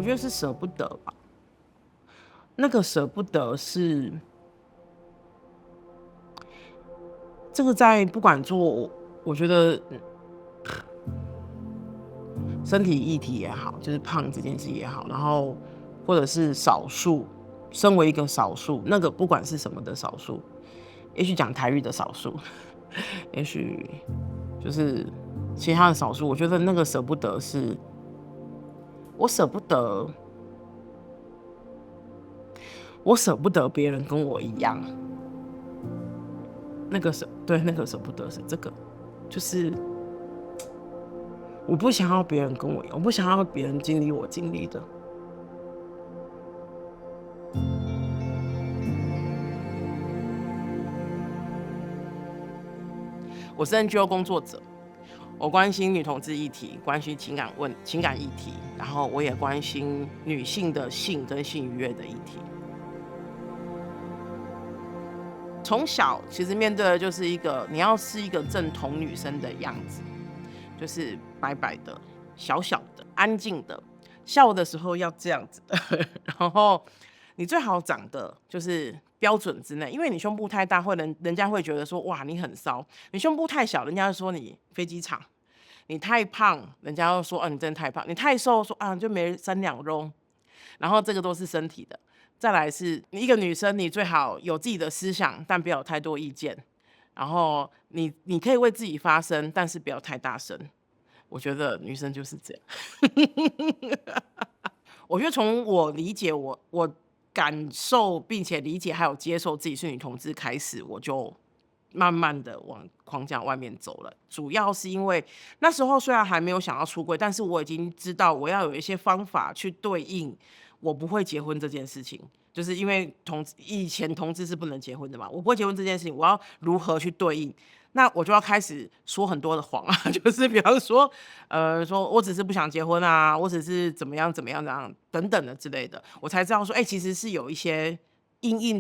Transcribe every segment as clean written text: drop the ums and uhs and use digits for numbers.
觉得是舍不得吧。那个舍不得是这个在不管做，我觉得身体议题也好，就是胖这件事也好，然后或者是少数，身为一个少数，那个不管是什么的少数，也许讲台语的少数，也许就是其他的少数，我觉得那个舍不得是，我舍不得，我舍不得别人跟我一样，对，那个舍不得是这个，就是我不想要别人跟我一样，我不想要别人经历我经历的。我是 NGO 工作者，我关心女同志议题，关心情感议题，然后我也关心女性的性跟性愉悦的议题。从小其实面对的就是你要是一个正统女生的样子，就是白白的、小小的、安静的，笑的时候要这样子的，然后你最好长得就是标准之内，因为你胸部太大，人家会觉得说哇你很骚；你胸部太小，人家就说你飞机场；你太胖，人家就说你真的太胖；你太瘦，说就没3两肉。然后这个都是身体的。再来是你一个女生，你最好有自己的思想，但不要有太多意见。然后你可以为自己发声，但是不要太大声。我觉得女生就是这样。我觉得从我理解我感受并且理解还有接受自己是女同志开始，我就慢慢的往框架外面走了。主要是因为那时候虽然还没有想要出柜，但是我已经知道我要有一些方法去对应我不会结婚这件事情。就是因为以前同志是不能结婚的嘛，我不会结婚这件事情，我要如何去对应？那我就要开始说很多的谎啊，就是比方说，说我只是不想结婚啊，我只是怎么样怎么样怎样等等的之类的，我才知道说，其实是有一些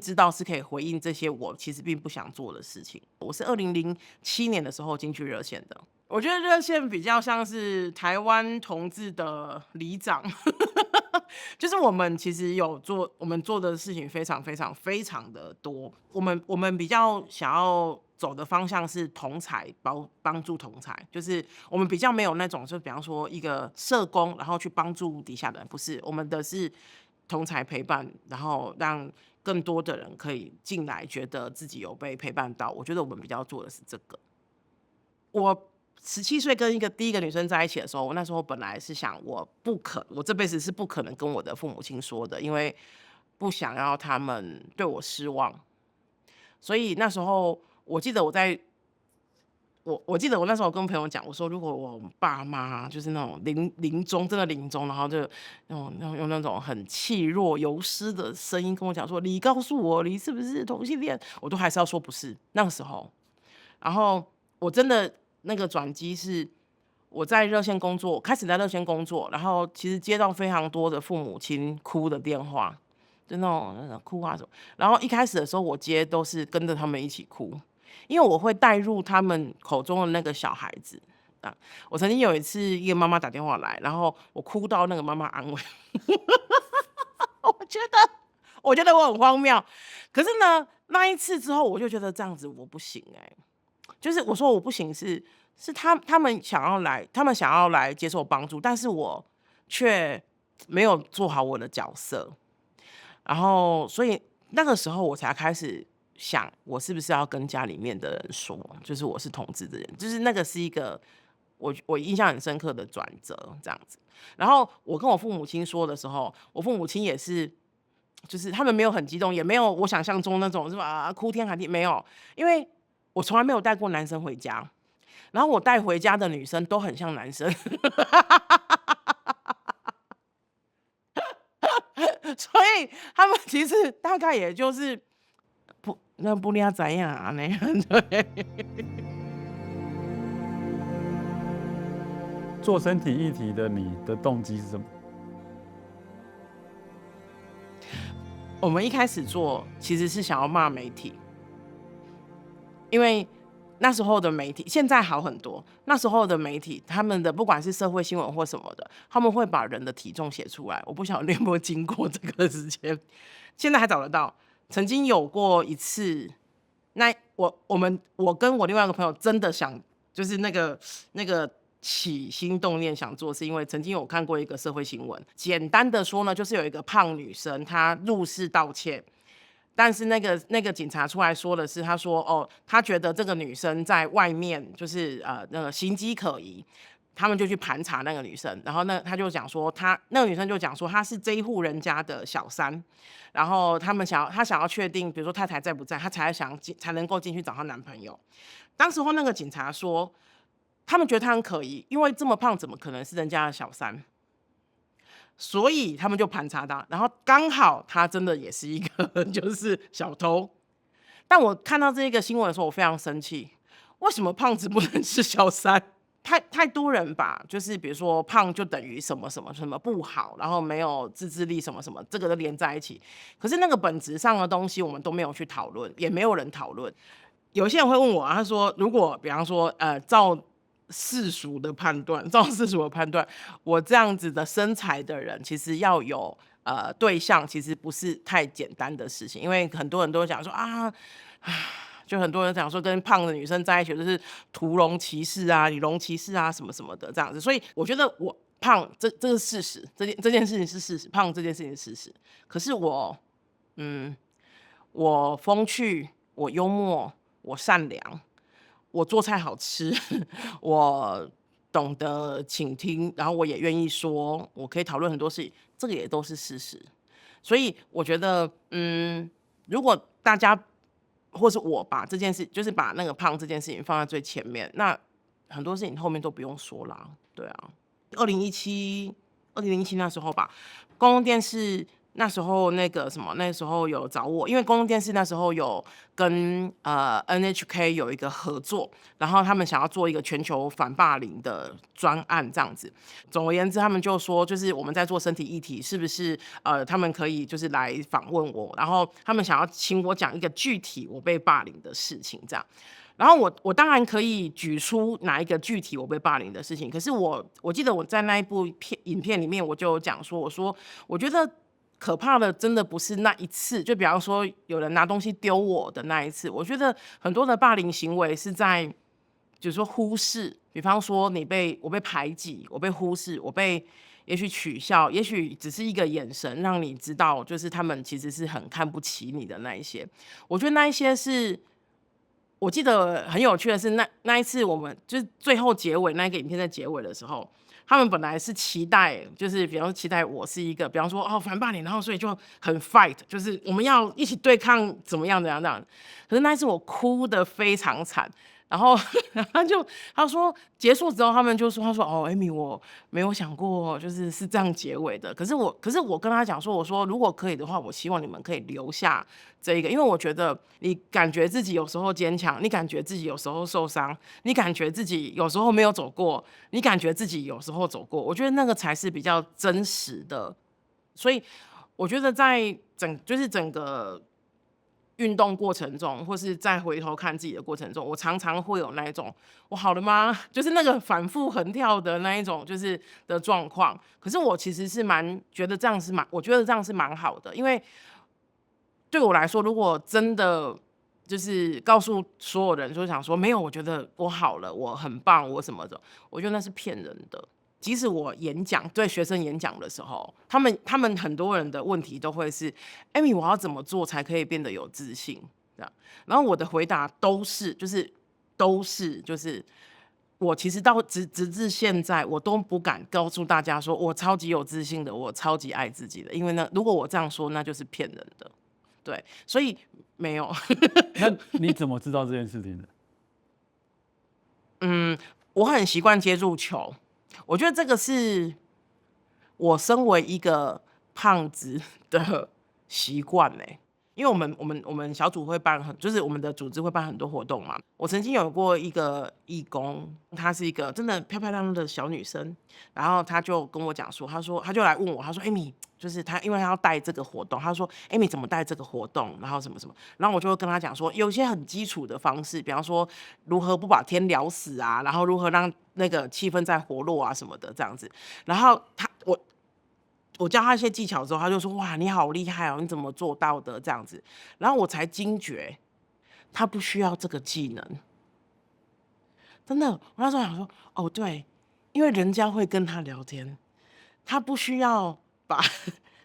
知道是可以回应这些我其实并不想做的事情。我是2007年的时候进去热线的，我觉得热线比较像是台湾同志的里长。就是我们其实我们做的事情非常非常非常的多。我们比较想要走的方向是同才帮助同才，就是我们比较没有那种，就比方说一个社工，然后去帮助底下的人，不是，我们的是同才陪伴，然后让更多的人可以进来，觉得自己有被陪伴到。我觉得我们比较做的是这个。我17岁跟第一个女生在一起的时候，我那时候本来是想，我这辈子是不可能跟我的父母亲说的，因为不想要他们对我失望。所以那时候我记得我记得我那时候跟朋友讲，我说如果我爸妈就是那种临终真的临终，然后就用那种很气若游丝的声音跟我讲说，你告诉我你是不是同性恋，我都还是要说不是。那个时候，然后我真的那个转机是我在热线工作，开始在热线工作，然后其实接到非常多的父母亲哭的电话，就那种哭啊什么。然后一开始的时候，我接都是跟着他们一起哭，因为我会带入他们口中的那个小孩子。我曾经有一次，一个妈妈打电话来，然后我哭到那个妈妈安慰。我觉得我很荒谬，可是呢，那一次之后，我就觉得这样子我不行就是我说我不行是他们想要来接受帮助，但是我却没有做好我的角色，然后所以那个时候我才开始想，我是不是要跟家里面的人说，就是我是同志的人，就是那个是一个我印象很深刻的转折这样子。然后我跟我父母亲说的时候，我父母亲也是。就是他们没有很激动，也没有我想象中那种是吧哭天喊地，没有，因为我从来没有带过男生回家，然后我带回家的女生都很像男生。所以他们其实大概也就是不知道怎样啊那样。对，做身体议题的你的动机是什么？我们一开始做其实是想要骂媒体，因为那时候的媒体现在好很多，那时候的媒体他们的不管是社会新闻或什么的，他们会把人的体重写出来。我不晓得你有没有经过这个时间，现在还找得到。曾经有过一次，那我跟我另外一个朋友真的想，就是那个起心动念想做，是因为曾经有看过一个社会新闻，简单的说呢，就是有一个胖女生她入室盗窃。但是那个警察出来说的是，他说哦，他觉得这个女生在外面就是那个行迹可疑，他们就去盘查那个女生，然后他就讲说，那个女生就讲说她是这一户人家的小三，然后他想要确定，比如说太太在不在，他才能够进去找她男朋友。当时候那个警察说，他们觉得她很可疑，因为这么胖怎么可能是人家的小三？所以他们就盘查他，然后刚好他真的也是一个就是小偷。但我看到这个新闻的时候，我非常生气，为什么胖子不能是小三？太多人吧，就是比如说胖就等于什么什么什么不好，然后没有自制力什么什么，这个都连在一起。可是那个本质上的东西，我们都没有去讨论，也没有人讨论。有些人会问我他说，如果比方说照世俗的判断，我这样子的身材的人，其实要有对象，其实不是太简单的事情，因为很多人都讲说就很多人讲说跟胖的女生在一起就是屠龙骑士啊、女龙骑士啊什么什么的这样子，所以我觉得我胖这是事实，这件事情是事实，胖这件事情是事实。可是我风趣，我幽默，我善良，我做菜好吃，我懂得倾听，然后我也愿意说，我可以讨论很多事情，这个也都是事实。所以我觉得，如果大家或是我把这件事，就是把那个胖这件事情放在最前面，那很多事情后面都不用说啦。对啊，2017那时候吧，公共电视那时候那时候有找我，因为公共电视那时候有跟NHK 有一个合作，然后他们想要做一个全球反霸凌的专案这样子。总而言之，他们就说，就是我们在做身体议题，是不是他们可以就是来访问我，然后他们想要请我讲一个具体我被霸凌的事情这样。然后我当然可以举出哪一个具体我被霸凌的事情，可是我记得我在那一部影片里面我就有讲说，我觉得可怕的真的不是那一次，就比方说有人拿东西丢我的那一次，我觉得很多的霸凌行为是在就是说忽视，比方说我被排挤，我被忽视，也许取笑，也许只是一个眼神让你知道，就是他们其实是很看不起你的那一些，我觉得那一些是。我记得很有趣的是，那一次我们就是最后结尾那个影片在结尾的时候，他们本来是期待，就是比方说期待我是一个，比方说反霸凌，然后所以就很 fight，就是我们要一起对抗怎么样。可是那一次我哭得非常惨，然后他说结束之后，他们就说Amy， 我没有想过就是这样结尾的。可是我跟他讲说，我说如果可以的话，我希望你们可以留下这一个，因为我觉得你感觉自己有时候坚强，你感觉自己有时候受伤，你感觉自己有时候没有走过，你感觉自己有时候走过，我觉得那个才是比较真实的。所以我觉得在整个运动过程中，或是再回头看自己的过程中，我常常会有那一种我好了吗？就是那个反复横跳的那一种就是的状况。可是我其实是觉得这样是蛮好的，因为对我来说，如果真的就是告诉所有人，就想说没有，我觉得我好了，我很棒，我什么的，我觉得那是骗人的。即使我对学生演讲的时候，他们很多人的问题都会是 Amy， 我要怎么做才可以变得有自信？这样，然后我的回答都是我其实直至现在，我都不敢告诉大家说我超级有自信的，我超级爱自己的，因为呢，如果我这样说，那就是骗人的。对，所以没有。那你怎么知道这件事情的？我很习惯接住球，我觉得这个是我身为一个胖子的习惯欸。因为我们小组会办就是我们的组织会办很多活动嘛。我曾经有过一个义工，她是一个真的漂漂亮亮的小女生，然后她就跟我讲说，她就来问我，她说：“Amy，就是她，因为她要带这个活动，她说 Amy 怎么带这个活动，然后什么什么，然后我就会跟她讲说，有一些很基础的方式，比方说如何不把天聊死啊，然后如何让那个气氛再活络啊什么的这样子。然后我教他一些技巧之后，他就说：哇，你好厉害哦，你怎么做到的？这样子，然后我才惊觉，他不需要这个技能，真的。我那时候想说，哦，对，因为人家会跟他聊天，他不需要把，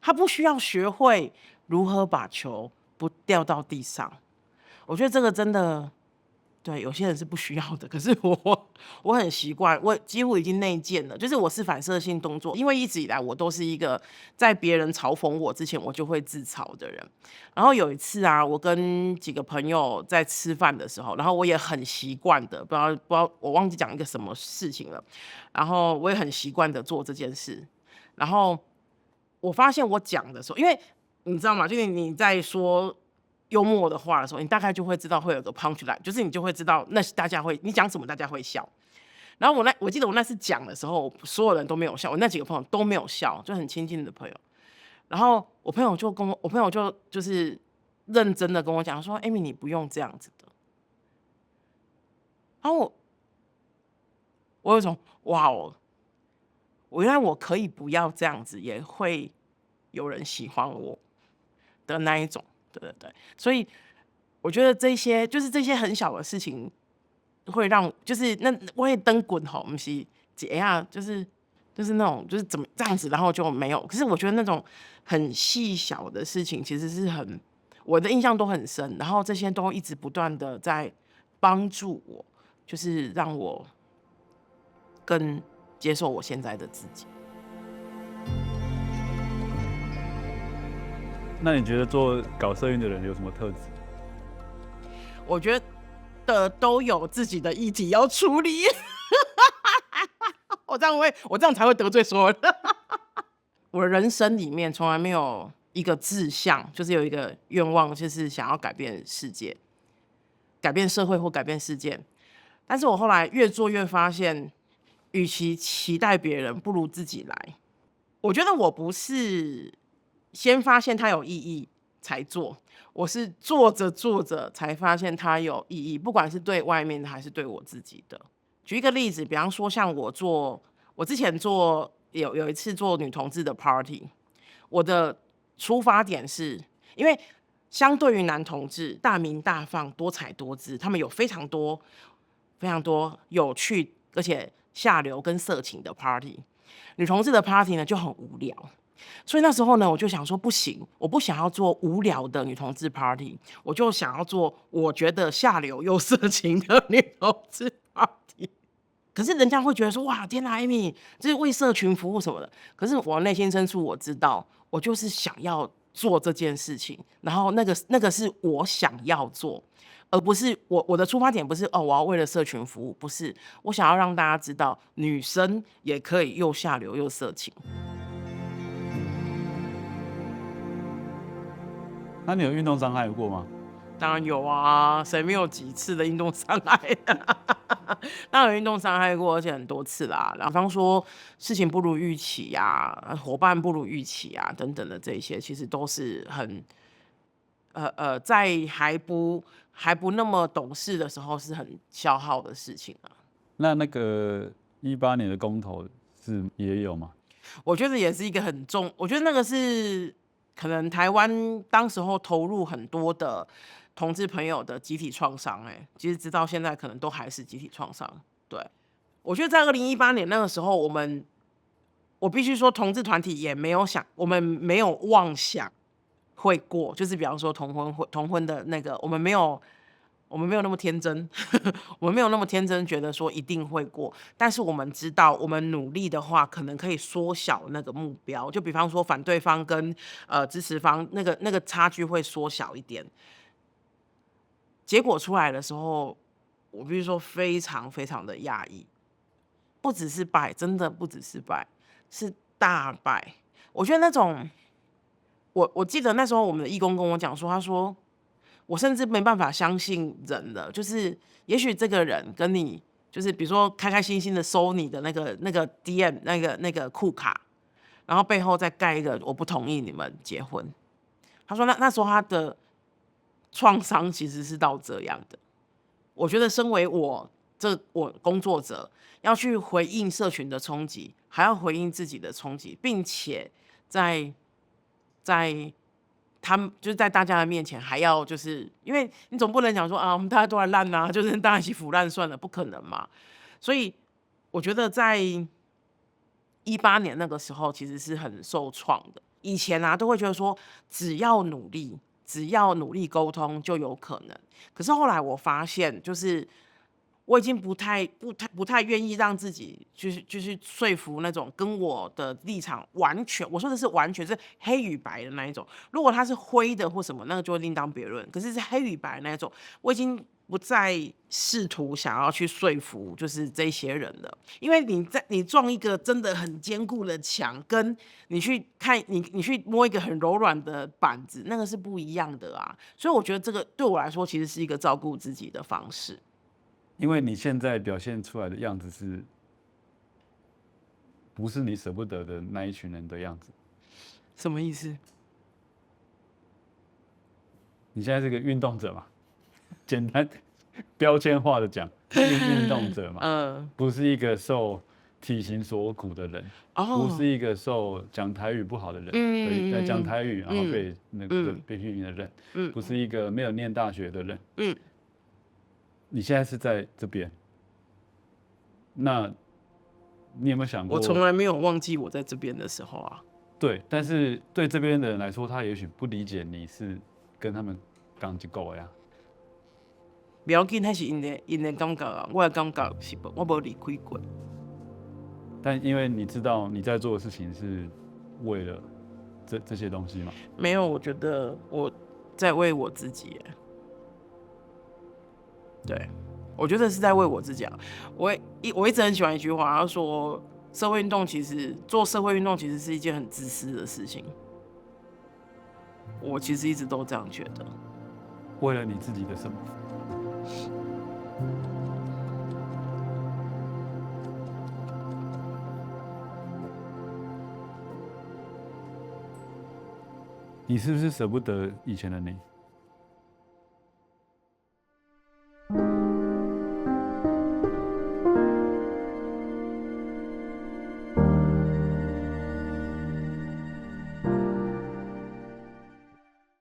他不需要学会如何把球不掉到地上。我觉得这个真的。对，有些人是不需要的，可是我很习惯，我几乎已经内建了，就是我是反射性动作，因为一直以来我都是一个在别人嘲讽我之前，我就会自嘲的人。然后有一次啊，我跟几个朋友在吃饭的时候，然后我也很习惯的，不知道我忘记讲一个什么事情了，然后我也很习惯的做这件事，然后我发现我讲的时候，因为你知道吗？就是你在说幽默的话的时候，你大概就会知道会有个 punch line， 就是你就会知道那是大家会你讲什么大家会笑。然后我记得我那次讲的时候，所有人都没有笑，我那几个朋友都没有笑，就很亲近的朋友。然后我朋友就是认真的跟我讲说：“Amy，你不用这样子的。”然后我有种哇哦，原来我可以不要这样子，也会有人喜欢我的那一种。对对对，所以我觉得这些很小的事情，会让就是那我也灯滚吼，不是怎样，就是那种就是怎么这样子，然后就没有。可是我觉得那种很细小的事情，其实是我的印象都很深，然后这些都一直不断的在帮助我，就是让我更接受我现在的自己。那你觉得搞社运的人有什么特质？我觉得都有自己的议题要处理。我这样才会得罪所有人。我的人生里面从来没有一个志向，就是有一个愿望，就是想要改变世界、改变社会或改变世界。但是我后来越做越发现，与其期待别人，不如自己来。我觉得我不是先发现它有意义才做，我是做着做着才发现它有意义，不管是对外面的还是对我自己的。举一个例子，比方说像我之前有一次做女同志的 party， 我的出发点是因为相对于男同志大鸣大放、多彩多姿，他们有非常多非常多有趣而且下流跟色情的 party， 女同志的 party 呢就很无聊。所以那时候呢，我就想说不行，我不想要做无聊的女同志 party， 我就想要做我觉得下流又色情的女同志 party。可是人家会觉得说，哇，天哪 ，Amy， 这是为社群服务什么的。可是我内心深处我知道，我就是想要做这件事情，然后那个是我想要做，而不是我的出发点不是我要为了社群服务，不是，我想要让大家知道，女生也可以又下流又色情。那你有运动伤害过吗？当然有啊，谁没有几次的运动伤害？当然有运动伤害过，而且很多次啦。比方说事情不如预期啊，伙伴不如预期啊，等等的这些，其实都是很在还不那么懂事的时候，是很消耗的事情啊。那个18年的公投也有吗？我觉得也是一个很重，我觉得那个是可能台湾当时候投入很多的同志朋友的集体创伤，其实直到现在可能都还是集体创伤。对，我觉得在2018年那个时候，我必须说，同志团体也没有我们没有妄想会过，就是比方说同婚的那个，我们没有那么天真，我们没有那么天真，觉得说一定会过。但是我们知道，我们努力的话，可能可以缩小那个目标。就比方说，反对方跟支持方那个差距会缩小一点。结果出来的时候，我必须说非常非常的讶异，不只是败，真的不只是败，是大败。我觉得那种我记得那时候我们的义工跟我讲说，他说我甚至没办法相信人了，就是也许这个人跟你就是比如说开开心心的收你的那个 DM 那个库卡，然后背后再盖一个我不同意你们结婚。他说那时候他的创伤其实是到这样的。我觉得身为我工作者要去回应社群的冲击，还要回应自己的冲击，并且在他们就是在大家的面前还要就是因为你总不能讲说啊我们大家都来烂啊，就是大家一起腐烂算了，不可能嘛。所以我觉得在18年那个时候其实是很受创的。以前啊都会觉得说只要努力，只要努力沟通就有可能。可是后来我发现，就是我已经不太愿意让自己去说服那种跟我的立场完全，我说的是完全是黑与白的那一种。如果它是灰的或什么，那个就会另当别论。可是是黑与白的那一种，我已经不再试图想要去说服就是这些人了，因为你撞一个真的很坚固的墙，跟你去看你去摸一个很柔软的板子，那个是不一样的啊。所以我觉得这个对我来说其实是一个照顾自己的方式。因为你现在表现出来的样子是，不是你舍不得的那一群人的样子？什么意思？你现在是个运动者嘛？简单标签化的讲，运动者嘛，不是一个受体型所苦的人，不是一个受讲台语不好的人，在讲台语然后被被批评的人，不是一个没有念大学的人，你现在是在这边，那你有没有想过？我从来没有忘记我在这边的时候啊。对，但是对这边的人来说，他也许不理解你是跟他们刚一狗呀。不要紧，那是因的感觉啊，我的感觉是我没离开过。但因为你知道你在做的事情是为了这些东西嘛？没有，我觉得我在为我自己耶。对，我觉得是在为我自己啊。我一直很喜欢一句话，他说社会运动其实做社会运动其实是一件很自私的事情。我其实一直都这样觉得。为了你自己的什么？你是不是舍不得以前的你？